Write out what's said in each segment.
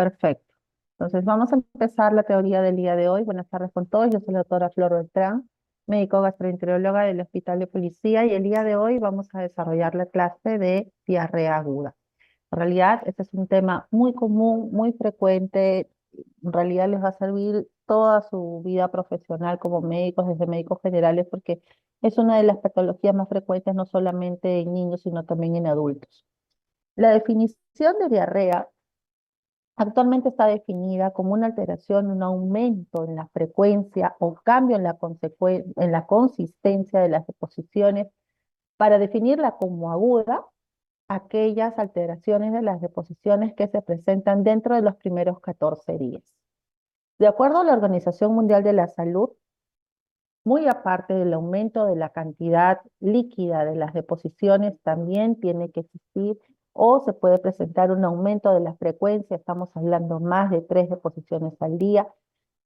Perfecto. Entonces vamos a empezar la teoría del día de hoy. Buenas tardes con todos. Yo soy la doctora Flor Beltrán, médico gastroenteróloga del Hospital de Policía, y el día de hoy vamos a desarrollar la clase de diarrea aguda. En realidad, este es un tema muy común, muy frecuente. En realidad les va a servir toda su vida profesional como médicos, desde médicos generales, porque es una de las patologías más frecuentes no solamente en niños, sino también en adultos. La definición de diarrea actualmente está definida como una alteración, un aumento en la frecuencia o cambio en en la consistencia de las deposiciones. Para definirla como aguda, aquellas alteraciones de las deposiciones que se presentan dentro de los primeros 14 días. De acuerdo a la Organización Mundial de la Salud, muy aparte del aumento de la cantidad líquida de las deposiciones, también tiene que existir o se puede presentar un aumento de la frecuencia, estamos hablando más de 3 deposiciones al día,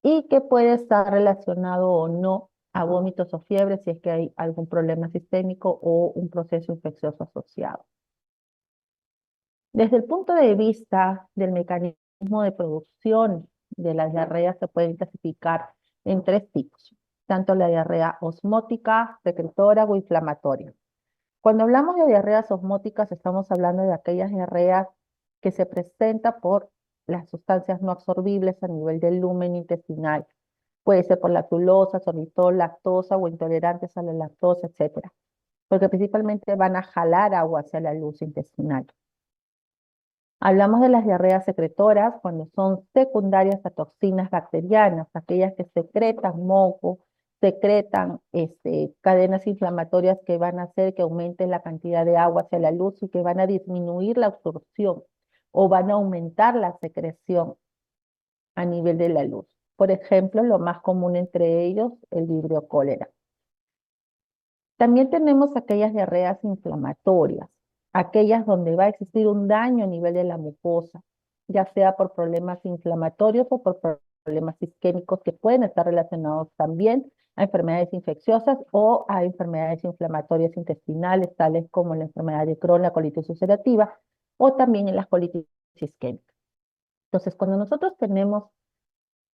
y que puede estar relacionado o no a vómitos o fiebre si es que hay algún problema sistémico o un proceso infeccioso asociado. Desde el punto de vista del mecanismo de producción de la diarrea se pueden clasificar en 3 tipos, tanto la diarrea osmótica, secretora o inflamatoria. Cuando hablamos de diarreas osmóticas estamos hablando de aquellas diarreas que se presentan por las sustancias no absorbibles a nivel del lumen intestinal. Puede ser por lactulosa, sorbitol, lactosa o intolerantes a la lactosa, etcétera, porque principalmente van a jalar agua hacia la luz intestinal. Hablamos de las diarreas secretoras cuando son secundarias a toxinas bacterianas, aquellas que secretan moco, secretan cadenas inflamatorias que van a hacer que aumente la cantidad de agua hacia la luz y que van a disminuir la absorción o van a aumentar la secreción a nivel de la luz. Por ejemplo, lo más común entre ellos, el vibrio cólera. También tenemos aquellas diarreas inflamatorias, aquellas donde va a existir un daño a nivel de la mucosa, ya sea por problemas inflamatorios o por problemas isquémicos que pueden estar relacionados también a enfermedades infecciosas o a enfermedades inflamatorias intestinales, tales como la enfermedad de Crohn, la colitis ulcerativa, o también en las colitis isquémicas. Entonces, cuando nosotros tenemos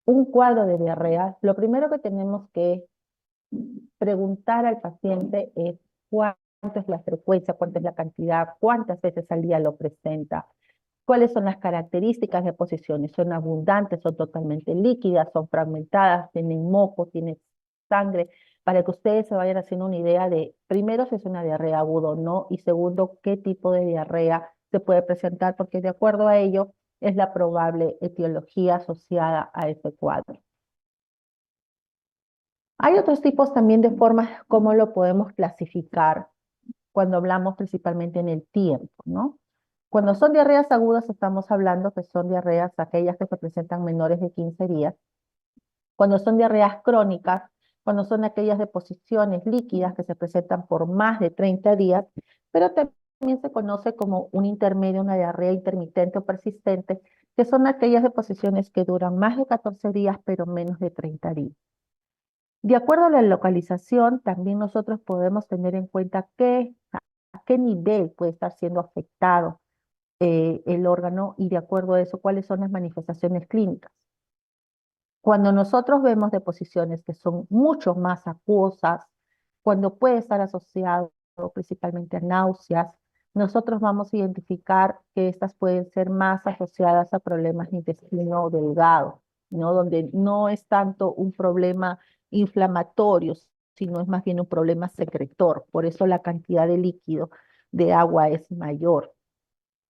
un cuadro de diarrea, lo primero que tenemos que preguntar al paciente es cuánto es la frecuencia, cuánta es la cantidad, cuántas veces al día lo presenta, cuáles son las características de posiciones, son abundantes, son totalmente líquidas, son fragmentadas, tienen moco, tienen sangre, para que ustedes se vayan haciendo una idea de, primero, si es una diarrea aguda o no, y segundo, qué tipo de diarrea se puede presentar, porque de acuerdo a ello es la probable etiología asociada a ese cuadro. Hay otros tipos también de formas como lo podemos clasificar cuando hablamos principalmente en el tiempo, ¿no? Cuando son diarreas agudas estamos hablando que son diarreas aquellas que se presentan menores de 15 días. Cuando son diarreas crónicas, cuando son aquellas deposiciones líquidas que se presentan por más de 30 días, pero también se conoce como un intermedio, una diarrea intermitente o persistente, que son aquellas deposiciones que duran más de 14 días, pero menos de 30 días. De acuerdo a la localización, también nosotros podemos tener en cuenta a qué nivel puede estar siendo afectado el órgano y de acuerdo a eso, cuáles son las manifestaciones clínicas. Cuando nosotros vemos deposiciones que son mucho más acuosas, cuando puede estar asociado principalmente a náuseas, nosotros vamos a identificar que estas pueden ser más asociadas a problemas de intestino delgado, ¿no? Donde no es tanto un problema inflamatorio, sino es más bien un problema secretor. Por eso la cantidad de líquido de agua es mayor.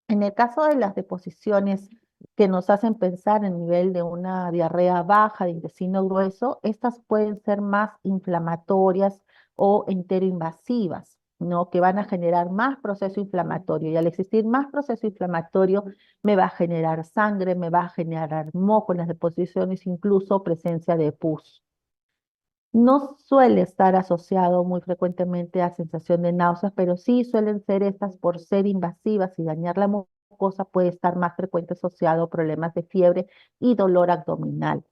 En el caso de las deposiciones que nos hacen pensar en nivel de una diarrea baja de intestino grueso, estas pueden ser más inflamatorias o enteroinvasivas, ¿no? Que van a generar más proceso inflamatorio. Y al existir más proceso inflamatorio, me va a generar sangre, me va a generar moco en las deposiciones, incluso presencia de pus. No suele estar asociado muy frecuentemente a sensación de náuseas, pero sí suelen ser estas por ser invasivas y dañar la mucosa, puede estar más frecuente asociado a problemas de fiebre y dolor abdominal.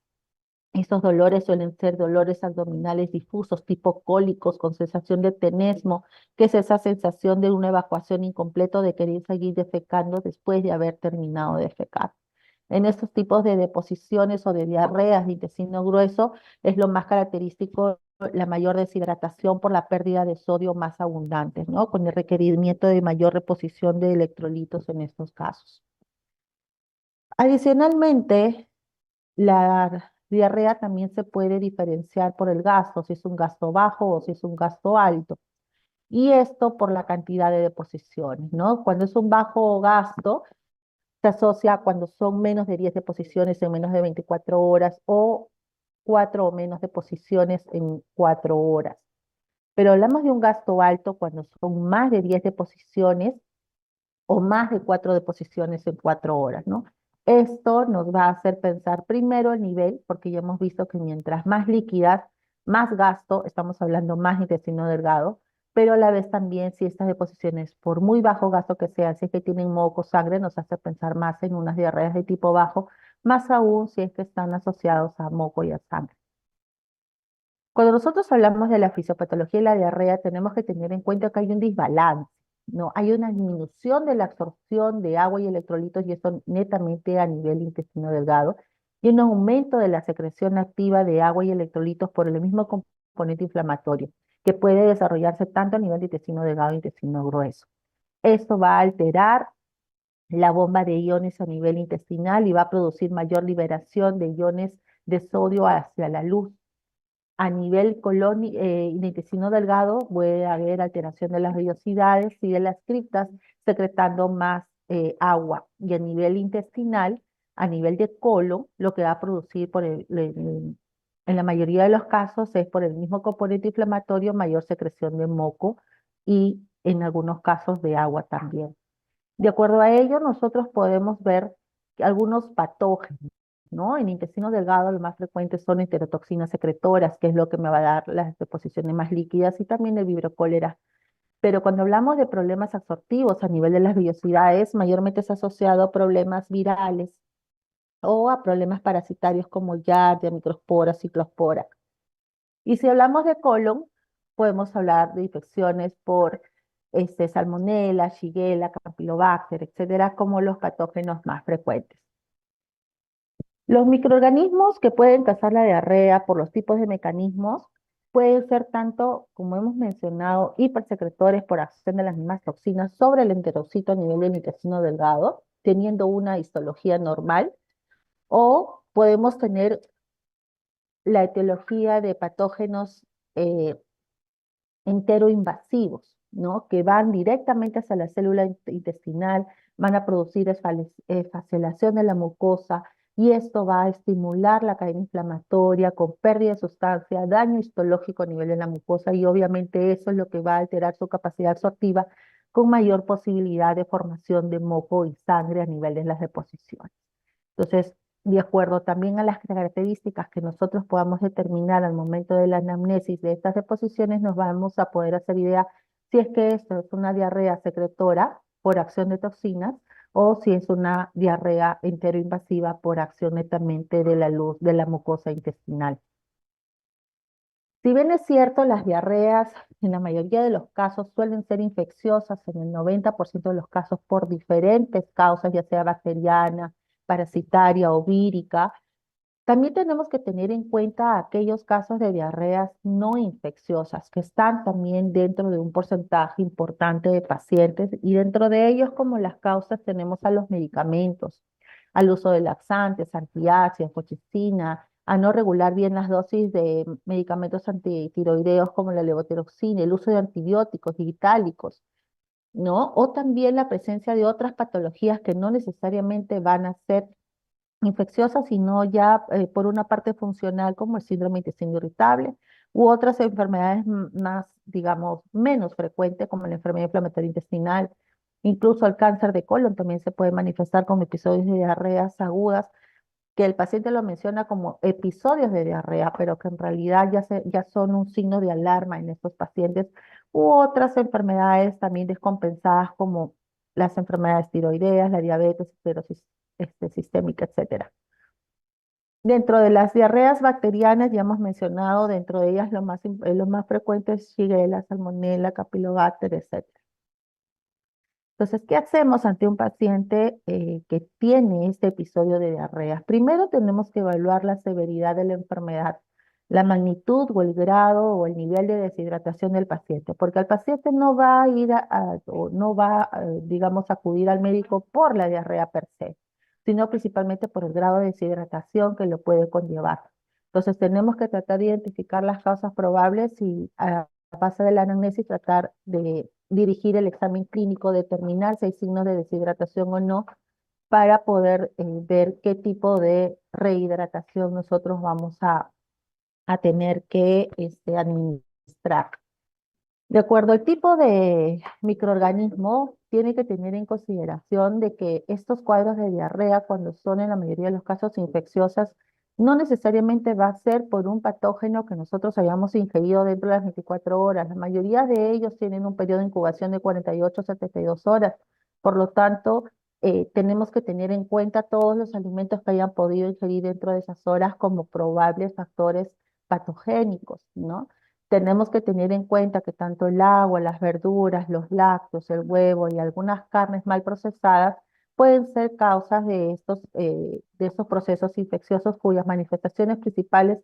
Estos dolores suelen ser dolores abdominales difusos, tipo cólicos, con sensación de tenesmo, que es esa sensación de una evacuación incompleta de querer seguir defecando después de haber terminado de defecar. En estos tipos de deposiciones o de diarreas de intestino grueso es lo más característico la mayor deshidratación por la pérdida de sodio más abundante, ¿no? Con el requerimiento de mayor reposición de electrolitos en estos casos. Adicionalmente, la diarrea también se puede diferenciar por el gasto, si es un gasto bajo o si es un gasto alto. Y esto por la cantidad de deposiciones, ¿no? Cuando es un bajo gasto, se asocia cuando son menos de 10 deposiciones en menos de 24 horas o 4 o menos deposiciones en 4 horas. Pero hablamos de un gasto alto cuando son más de 10 deposiciones o más de 4 deposiciones en 4 horas, ¿no? Esto nos va a hacer pensar primero el nivel, porque ya hemos visto que mientras más líquidas, más gasto, estamos hablando más intestino delgado, pero a la vez también si estas deposiciones, por muy bajo gasto que sean, si es que tienen moco, sangre, nos hace pensar más en unas diarreas de tipo bajo, más aún si es que están asociados a moco y a sangre. Cuando nosotros hablamos de la fisiopatología y la diarrea, tenemos que tener en cuenta que hay un desbalance, ¿no? Hay una disminución de la absorción de agua y electrolitos, y esto netamente a nivel intestino delgado, y un aumento de la secreción activa de agua y electrolitos por el mismo componente inflamatorio, que puede desarrollarse tanto a nivel de intestino delgado e intestino grueso. Esto va a alterar la bomba de iones a nivel intestinal y va a producir mayor liberación de iones de sodio hacia la luz. A nivel colon y de intestino delgado puede haber alteración de las vellosidades y de las criptas, secretando más agua. Y a nivel intestinal, a nivel de colon, lo que va a producir en la mayoría de los casos es por el mismo componente inflamatorio, mayor secreción de moco y en algunos casos de agua también. De acuerdo a ello, nosotros podemos ver que algunos patógenos, ¿no? En intestino delgado, lo más frecuente son enterotoxinas secretoras, que es lo que me va a dar las deposiciones más líquidas, y también el vibrio cólera. Pero cuando hablamos de problemas absortivos a nivel de las vellosidades, mayormente es asociado a problemas virales o a problemas parasitarios como Giardia, microspora, ciclospora. Y si hablamos de colon, podemos hablar de infecciones por Salmonella, Shigella, Campylobacter, etcétera, como los patógenos más frecuentes. Los microorganismos que pueden causar la diarrea por los tipos de mecanismos pueden ser tanto, como hemos mencionado, hipersecretores por acción de las mismas toxinas sobre el enterocito a nivel del intestino delgado, teniendo una histología normal, o podemos tener la etiología de patógenos eh, enteroinvasivos, ¿no? Que van directamente hacia la célula intestinal, van a producir esfacelación de la mucosa, y esto va a estimular la cadena inflamatoria con pérdida de sustancia, daño histológico a nivel de la mucosa, y obviamente eso es lo que va a alterar su capacidad absortiva con mayor posibilidad de formación de moco y sangre a nivel de las deposiciones. Entonces, de acuerdo también a las características que nosotros podamos determinar al momento de la anamnesis de estas deposiciones, nos vamos a poder hacer idea si es que esto es una diarrea secretora por acción de toxinas o si es una diarrea enteroinvasiva por acción netamente de la luz de la mucosa intestinal. Si bien es cierto, las diarreas en la mayoría de los casos suelen ser infecciosas, en el 90% de los casos por diferentes causas, ya sea bacteriana, parasitaria o vírica, también tenemos que tener en cuenta aquellos casos de diarreas no infecciosas que están también dentro de un porcentaje importante de pacientes, y dentro de ellos como las causas tenemos a los medicamentos, al uso de laxantes, antiácidos, colchicina, a no regular bien las dosis de medicamentos antitiroideos como la levotiroxina, el uso de antibióticos digitálicos, ¿no? O también la presencia de otras patologías que no necesariamente van a ser infecciosas, sino ya por una parte funcional como el síndrome de intestino irritable u otras enfermedades más, digamos, menos frecuentes como la enfermedad inflamatoria intestinal. Incluso el cáncer de colon también se puede manifestar con episodios de diarreas agudas, que el paciente lo menciona como episodios de diarrea, pero que en realidad ya son un signo de alarma en estos pacientes, u otras enfermedades también descompensadas como las enfermedades tiroideas, la diabetes, esclerosis sistémica, etcétera. Dentro de las diarreas bacterianas, ya hemos mencionado, dentro de ellas lo más frecuente es Shigella, Salmonella, Campylobacter, etcétera. Entonces, ¿qué hacemos ante un paciente que tiene este episodio de diarrea? Primero tenemos que evaluar la severidad de la enfermedad, la magnitud o el grado o el nivel de deshidratación del paciente, porque el paciente no va a ir o no va, digamos, a acudir al médico por la diarrea per se, sino principalmente por el grado de deshidratación que lo puede conllevar. Entonces, tenemos que tratar de identificar las causas probables y a base de la anamnesis tratar de dirigir el examen clínico, determinar si hay signos de deshidratación o no, para poder ver qué tipo de rehidratación nosotros vamos a tener que administrar. De acuerdo al tipo de microorganismo, tiene que tener en consideración de que estos cuadros de diarrea, cuando son en la mayoría de los casos infecciosas, no necesariamente va a ser por un patógeno que nosotros hayamos ingerido dentro de las 24 horas. La mayoría de ellos tienen un periodo de incubación de 48 a 72 horas. Por lo tanto, tenemos que tener en cuenta todos los alimentos que hayan podido ingerir dentro de esas horas como probables factores patogénicos, ¿no? Tenemos que tener en cuenta que tanto el agua, las verduras, los lácteos, el huevo y algunas carnes mal procesadas pueden ser causas de estos procesos infecciosos cuyas manifestaciones principales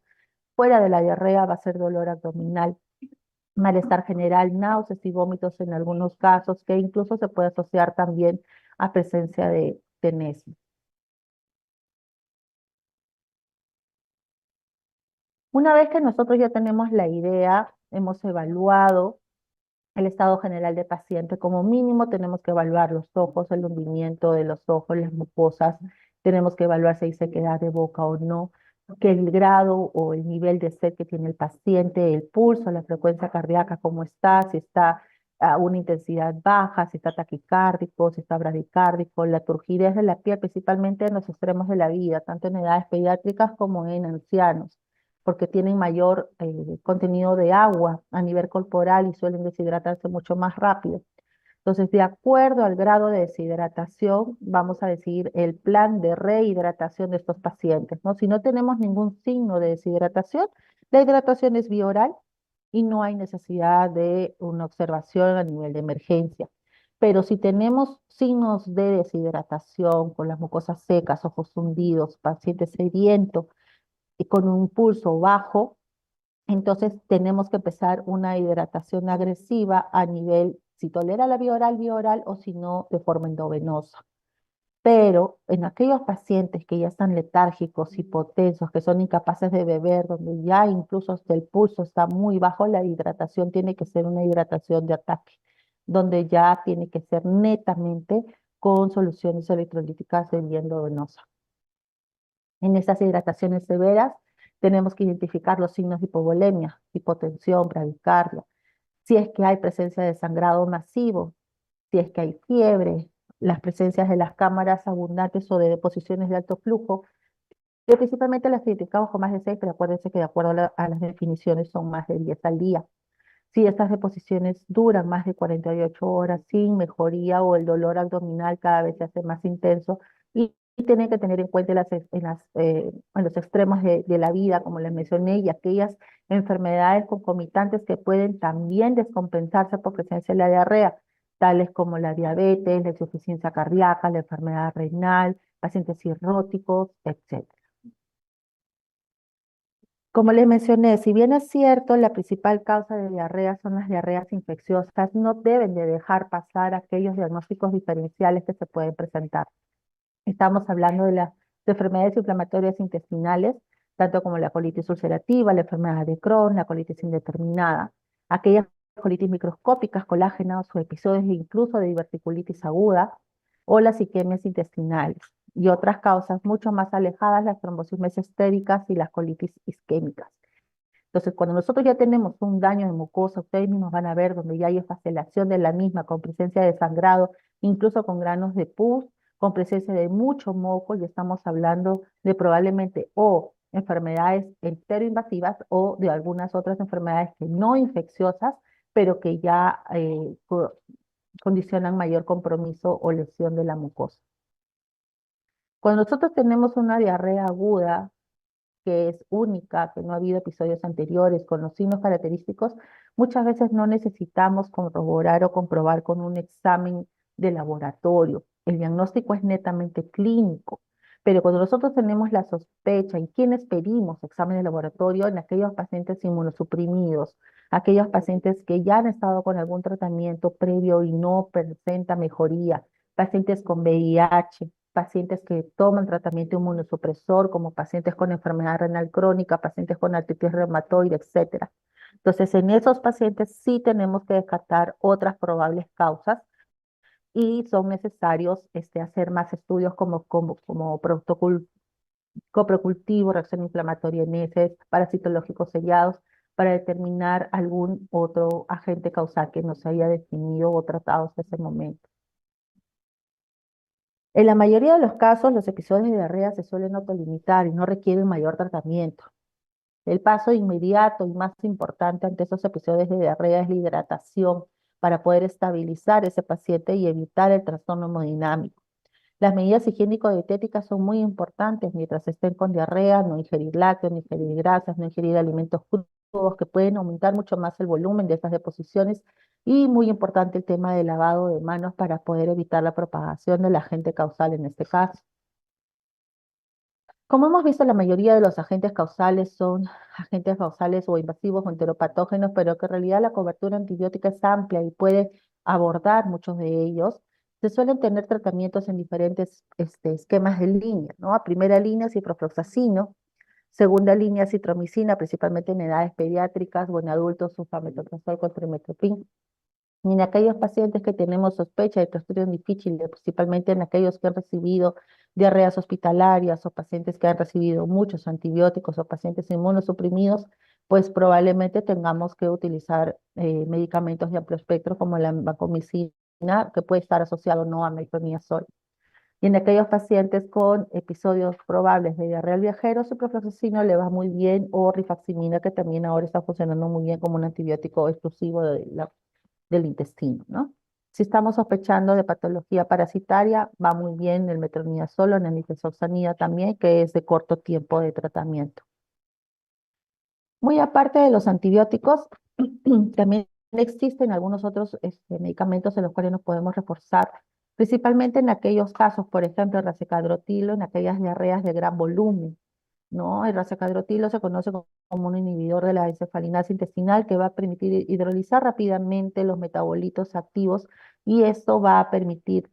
fuera de la diarrea va a ser dolor abdominal, malestar general, náuseas y vómitos en algunos casos, que incluso se puede asociar también a presencia de tenesmo. Una vez que nosotros ya tenemos la idea, hemos evaluado el estado general del paciente. Como mínimo tenemos que evaluar los ojos, el hundimiento de los ojos, las mucosas, tenemos que evaluar si hay sequedad de boca o no, que el grado o el nivel de sed que tiene el paciente, el pulso, la frecuencia cardíaca, cómo está, si está a una intensidad baja, si está taquicárdico, si está bradicárdico, la turgidez de la piel, principalmente en los extremos de la vida, tanto en edades pediátricas como en ancianos porque tienen mayor contenido de agua a nivel corporal y suelen deshidratarse mucho más rápido. Entonces, de acuerdo al grado de deshidratación, vamos a decidir el plan de rehidratación de estos pacientes, ¿no? Si no tenemos ningún signo de deshidratación, la hidratación es vía oral y no hay necesidad de una observación a nivel de emergencia. Pero si tenemos signos de deshidratación con las mucosas secas, ojos hundidos, paciente sediento, y con un pulso bajo, entonces tenemos que empezar una hidratación agresiva a nivel, si tolera la vía oral o si no, de forma endovenosa. Pero en aquellos pacientes que ya están letárgicos, hipotensos, que son incapaces de beber, donde ya incluso hasta el pulso está muy bajo, la hidratación tiene que ser una hidratación de ataque, donde ya tiene que ser netamente con soluciones electrolíticas de vía endovenosa. En estas hidrataciones severas tenemos que identificar los signos de hipovolemia, hipotensión, bradicardia, si es que hay presencia de sangrado masivo, si es que hay fiebre, las presencias de las cámaras abundantes o de deposiciones de alto flujo, que principalmente las identificamos con más de 6, pero acuérdense que de acuerdo a las definiciones son más de 10 al día. Si estas deposiciones duran más de 48 horas sin mejoría o el dolor abdominal cada vez se hace más intenso y tienen que tener en cuenta en los extremos de la vida, como les mencioné, y aquellas enfermedades concomitantes que pueden también descompensarse por presencia de la diarrea, tales como la diabetes, la insuficiencia cardíaca, la enfermedad renal, pacientes cirróticos, etc. Como les mencioné, si bien es cierto, la principal causa de diarrea son las diarreas infecciosas, no deben de dejar pasar aquellos diagnósticos diferenciales que se pueden presentar. Estamos hablando de enfermedades inflamatorias intestinales, tanto como la colitis ulcerativa, la enfermedad de Crohn, la colitis indeterminada, aquellas colitis microscópicas, colágenas o episodios incluso de diverticulitis aguda, o las isquemias intestinales, y otras causas mucho más alejadas, las trombosis mesentéricas y las colitis isquémicas. Entonces, cuando nosotros ya tenemos un daño de mucosa, ustedes mismos van a ver donde ya hay facelación de la misma, con presencia de sangrado, incluso con granos de pus, con presencia de mucho moco, y estamos hablando de probablemente o enfermedades enteroinvasivas o de algunas otras enfermedades que no infecciosas, pero que ya condicionan mayor compromiso o lesión de la mucosa. Cuando nosotros tenemos una diarrea aguda, que es única, que no ha habido episodios anteriores con los signos característicos, muchas veces no necesitamos corroborar o comprobar con un examen de laboratorio. El diagnóstico es netamente clínico, pero cuando nosotros tenemos la sospecha y quienes pedimos examen de laboratorio en aquellos pacientes inmunosuprimidos, aquellos pacientes que ya han estado con algún tratamiento previo y no presenta mejoría, pacientes con VIH, pacientes que toman tratamiento inmunosupresor, como pacientes con enfermedad renal crónica, pacientes con artritis reumatoide, etcétera. Entonces, en esos pacientes sí tenemos que descartar otras probables causas y son necesarios hacer más estudios como coprocultivo, reacción inflamatoria en heces, parasitológicos sellados, para determinar algún otro agente causal que no se haya definido o tratado hasta ese momento. En la mayoría de los casos, los episodios de diarrea se suelen autolimitar y no requieren mayor tratamiento. El paso inmediato y más importante ante esos episodios de diarrea es la hidratación para poder estabilizar ese paciente y evitar el trastorno hemodinámico. Las medidas higiénico-dietéticas son muy importantes mientras estén con diarrea: no ingerir lácteos, no ingerir grasas, no ingerir alimentos crudos que pueden aumentar mucho más el volumen de estas deposiciones, y muy importante el tema del lavado de manos para poder evitar la propagación del agente causal en este caso. Como hemos visto, la mayoría de los agentes causales son agentes causales o invasivos o enteropatógenos, pero que en realidad la cobertura antibiótica es amplia y puede abordar muchos de ellos. Se suelen tener tratamientos en diferentes esquemas de línea, ¿no? A primera línea, ciprofloxacino; segunda línea, citromicina, principalmente en edades pediátricas o en adultos, sulfametocresol con trimethoprim. Y en aquellos pacientes que tenemos sospecha de Clostridium difficile, principalmente en aquellos que han recibido diarreas hospitalarias o pacientes que han recibido muchos antibióticos o pacientes inmunosuprimidos, pues probablemente tengamos que utilizar medicamentos de amplio espectro como la vancomicina, que puede estar asociado o no a metronidazol. Y en aquellos pacientes con episodios probables de diarrea al viajero, ciprofloxacino le va muy bien, o rifaximina, que también ahora está funcionando muy bien como un antibiótico exclusivo del intestino, ¿no? Si estamos sospechando de patología parasitaria, va muy bien el metronidazol o la nitazoxanida también, que es de corto tiempo de tratamiento. Muy aparte de los antibióticos, también existen algunos otros medicamentos en los cuales nos podemos reforzar, principalmente en aquellos casos, por ejemplo, el racicadrotilo, en aquellas diarreas de gran volumen, ¿no? El racicadrotilo se conoce como un inhibidor de la encefalina intestinal, que va a permitir hidrolizar rápidamente los metabolitos activos, y esto va a permitir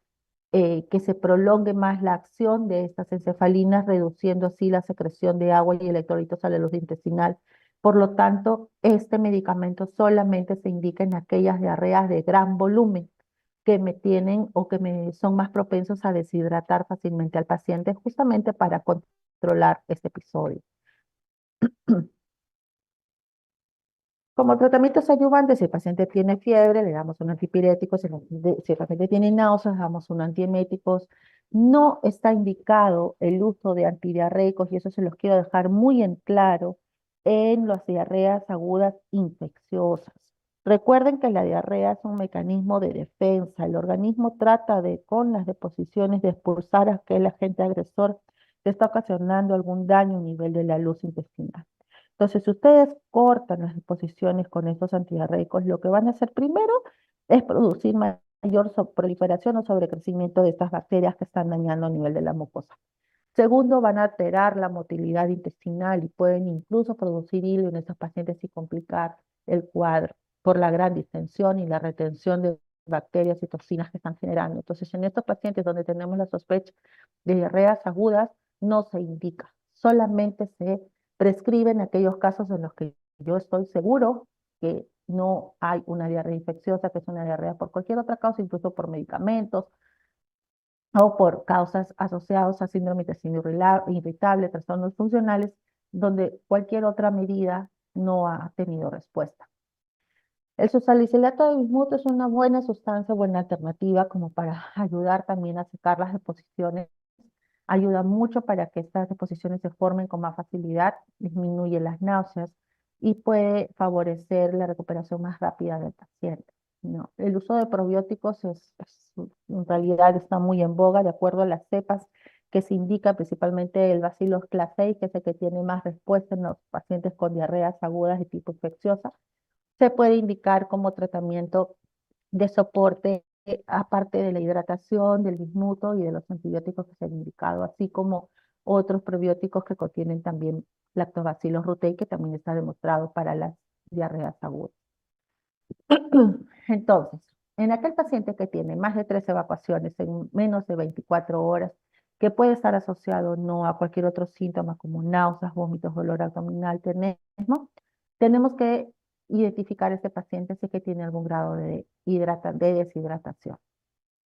que se prolongue más la acción de estas encefalinas, reduciendo así la secreción de agua y electrolitos a la luz intestinal. Por lo tanto, este medicamento solamente se indica en aquellas diarreas de gran volumen que me tienen o que me son más propensos a deshidratar fácilmente al paciente, justamente para controlar este episodio. Como tratamientos adyuvantes, si el paciente tiene fiebre, le damos un antipirético; si el paciente tiene náuseas, damos un antieméticos. No está indicado el uso de antidiarreicos, y eso se los quiero dejar muy en claro, en las diarreas agudas infecciosas. Recuerden que la diarrea es un mecanismo de defensa. El organismo trata de, con las deposiciones, de expulsar a aquel agente agresor que está ocasionando algún daño a nivel de la luz intestinal. Entonces, si ustedes cortan las deposiciones con estos antidiarreicos, lo que van a hacer primero es producir mayor proliferación o sobrecrecimiento de estas bacterias que están dañando a nivel de la mucosa. Segundo, van a alterar la motilidad intestinal y pueden incluso producir hilo en estos pacientes y complicar el cuadro por la gran distensión y la retención de bacterias y toxinas que están generando. Entonces, en estos pacientes donde tenemos la sospecha de diarreas agudas, no se indica, solamente se prescribe en aquellos casos en los que yo estoy seguro que no hay una diarrea infecciosa, que es una diarrea por cualquier otra causa, incluso por medicamentos o por causas asociadas a síndrome de intestino irritable, trastornos funcionales, donde cualquier otra medida no ha tenido respuesta. El susalicilato de bismuto es una buena sustancia, buena alternativa como para ayudar también a secar las deposiciones. Ayuda mucho para que estas deposiciones se formen con más facilidad, disminuye las náuseas y puede favorecer la recuperación más rápida del paciente, ¿no? El uso de probióticos en realidad está muy en boga, de acuerdo a las cepas que se indica, principalmente el Bacillus clase, que es el que tiene más respuesta en los pacientes con diarreas agudas de tipo infecciosa. Se puede indicar como tratamiento de soporte aparte de la hidratación, del bismuto y de los antibióticos que se han indicado, así como otros probióticos que contienen también Lactobacillus reuteri, que también está demostrado para las diarreas agudas. Entonces, en aquel paciente que tiene más de 3 evacuaciones en menos de 24 horas, que puede estar asociado no a cualquier otro síntoma como náuseas, vómitos, dolor abdominal, tenemos que identificar a este paciente si es que tiene algún grado de deshidratación.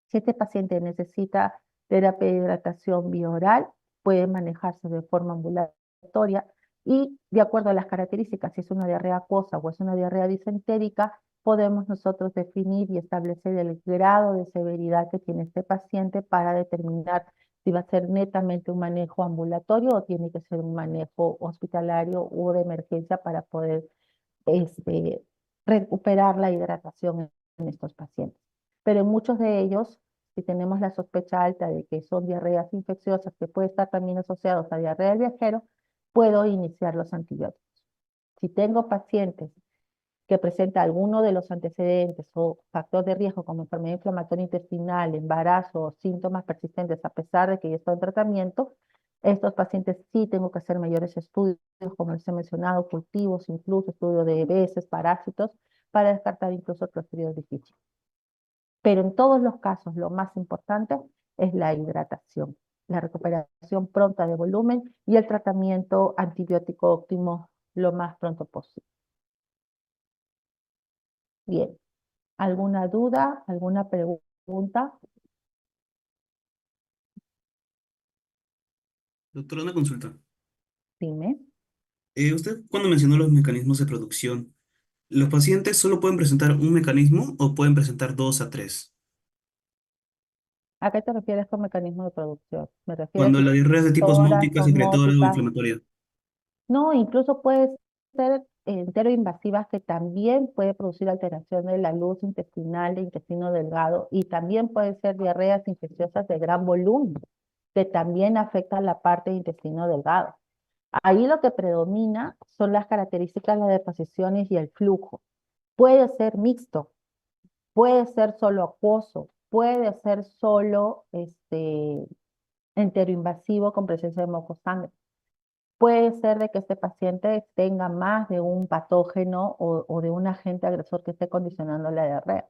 Si este paciente necesita terapia de hidratación bioral, puede manejarse de forma ambulatoria y de acuerdo a las características, si es una diarrea acuosa o es una diarrea disentérica, podemos nosotros definir y establecer el grado de severidad que tiene este paciente para determinar si va a ser netamente un manejo ambulatorio o tiene que ser un manejo hospitalario o de emergencia para poder este, recuperar la hidratación en estos pacientes. Pero en muchos de ellos, si tenemos la sospecha alta de que son diarreas infecciosas, que puede estar también asociados a diarrea del viajero, puedo iniciar los antibióticos. Si tengo pacientes que presenta alguno de los antecedentes o factor de riesgo como enfermedad inflamatoria intestinal, embarazo o síntomas persistentes a pesar de que ya está en tratamiento, estos pacientes sí tengo que hacer mayores estudios, como les he mencionado, cultivos, incluso estudios de heces, parásitos, para descartar incluso clostridios difíciles. Pero en todos los casos, lo más importante es la hidratación, la recuperación pronta de volumen y el tratamiento antibiótico óptimo lo más pronto posible. Bien. ¿Alguna duda? ¿Alguna pregunta? Doctora, una consulta. Dime. Usted cuando mencionó los mecanismos de producción, ¿los pacientes solo pueden presentar un mecanismo o pueden presentar dos a tres? ¿A qué te refieres con mecanismo de producción? ¿Me refieres Cuando si la diarrea es de tipo toras, osmótica, secretoria o osmóticas? inflamatoria. No, incluso puede ser enteroinvasivas que también puede producir alteración de la luz intestinal, de intestino delgado, y también pueden ser diarreas infecciosas de gran volumen, que también afectan la parte de intestino delgado. Ahí lo que predomina son las características de las deposiciones y el flujo. Puede ser mixto, puede ser solo acuoso, puede ser solo enteroinvasivo con presencia de moco-sangre. Puede ser de que este paciente tenga más de un patógeno o de un agente agresor que esté condicionando la diarrea.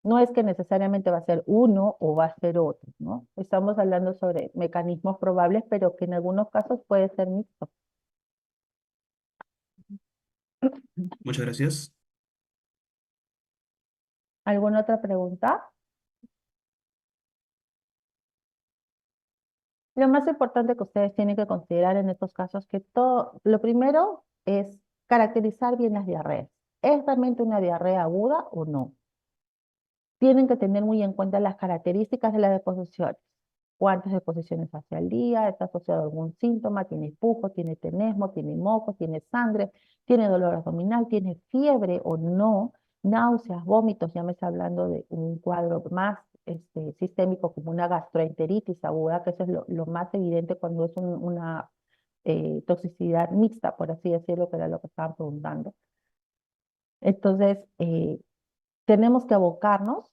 No es que necesariamente va a ser uno o va a ser otro, ¿no? Estamos hablando sobre mecanismos probables, pero que en algunos casos puede ser mixto. Muchas gracias. ¿Alguna otra pregunta? Lo más importante que ustedes tienen que considerar en estos casos que todo, lo primero es caracterizar bien las diarreas. ¿Es realmente una diarrea aguda o no? Tienen que tener muy en cuenta las características de las deposiciones. ¿Cuántas deposiciones hace al día? ¿Está asociado a algún síntoma? ¿Tiene pujo? ¿Tiene tenesmo? ¿Tiene moco? ¿Tiene sangre? ¿Tiene dolor abdominal? ¿Tiene fiebre o no? Náuseas, vómitos, ya me está hablando de un cuadro más sistémico como una gastroenteritis aguda, que eso es lo más evidente cuando es una toxicidad mixta, por así decirlo, que era lo que estaban preguntando. Entonces, tenemos que abocarnos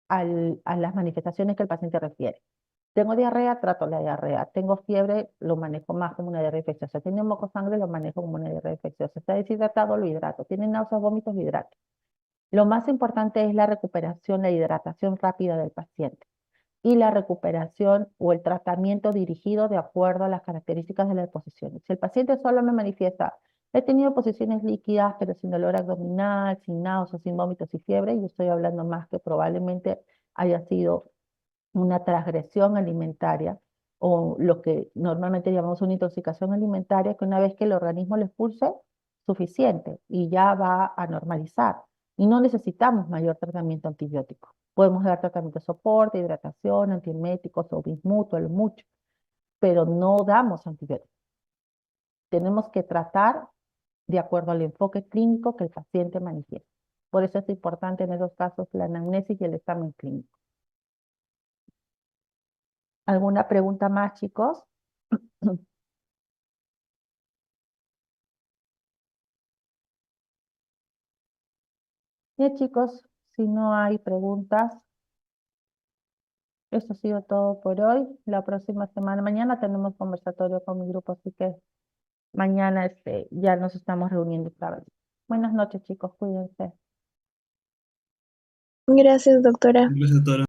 a las manifestaciones que el paciente refiere. Tengo diarrea, trato la diarrea. Tengo fiebre, lo manejo más como una diarrea infecciosa. Tiene moco sangre, lo manejo como una diarrea infecciosa. Está deshidratado, lo hidrato. Tiene náuseas, vómitos, lo hidrato. Lo más importante es la recuperación, la hidratación rápida del paciente y la recuperación o el tratamiento dirigido de acuerdo a las características de la deposición. Si el paciente solo me manifiesta, he tenido posiciones líquidas, pero sin dolor abdominal, sin náuseas, sin vómitos y fiebre, yo estoy hablando más que probablemente haya sido una transgresión alimentaria o lo que normalmente llamamos una intoxicación alimentaria, que una vez que el organismo lo expulse, suficiente y ya va a normalizar. Y no necesitamos mayor tratamiento antibiótico. Podemos dar tratamiento de soporte, hidratación, antieméticos o bismuto, lo mucho, pero no damos antibióticos. Tenemos que tratar de acuerdo al enfoque clínico que el paciente manifiesta. Por eso es importante en esos casos la anamnesis y el examen clínico. ¿Alguna pregunta más, chicos? Bien, chicos, si no hay preguntas, Eso ha sido todo por hoy. La próxima semana, mañana tenemos conversatorio con mi grupo, así que mañana ya nos estamos reuniendo otra vez. Buenas noches, chicos, cuídense. Gracias, doctora. Gracias, doctora.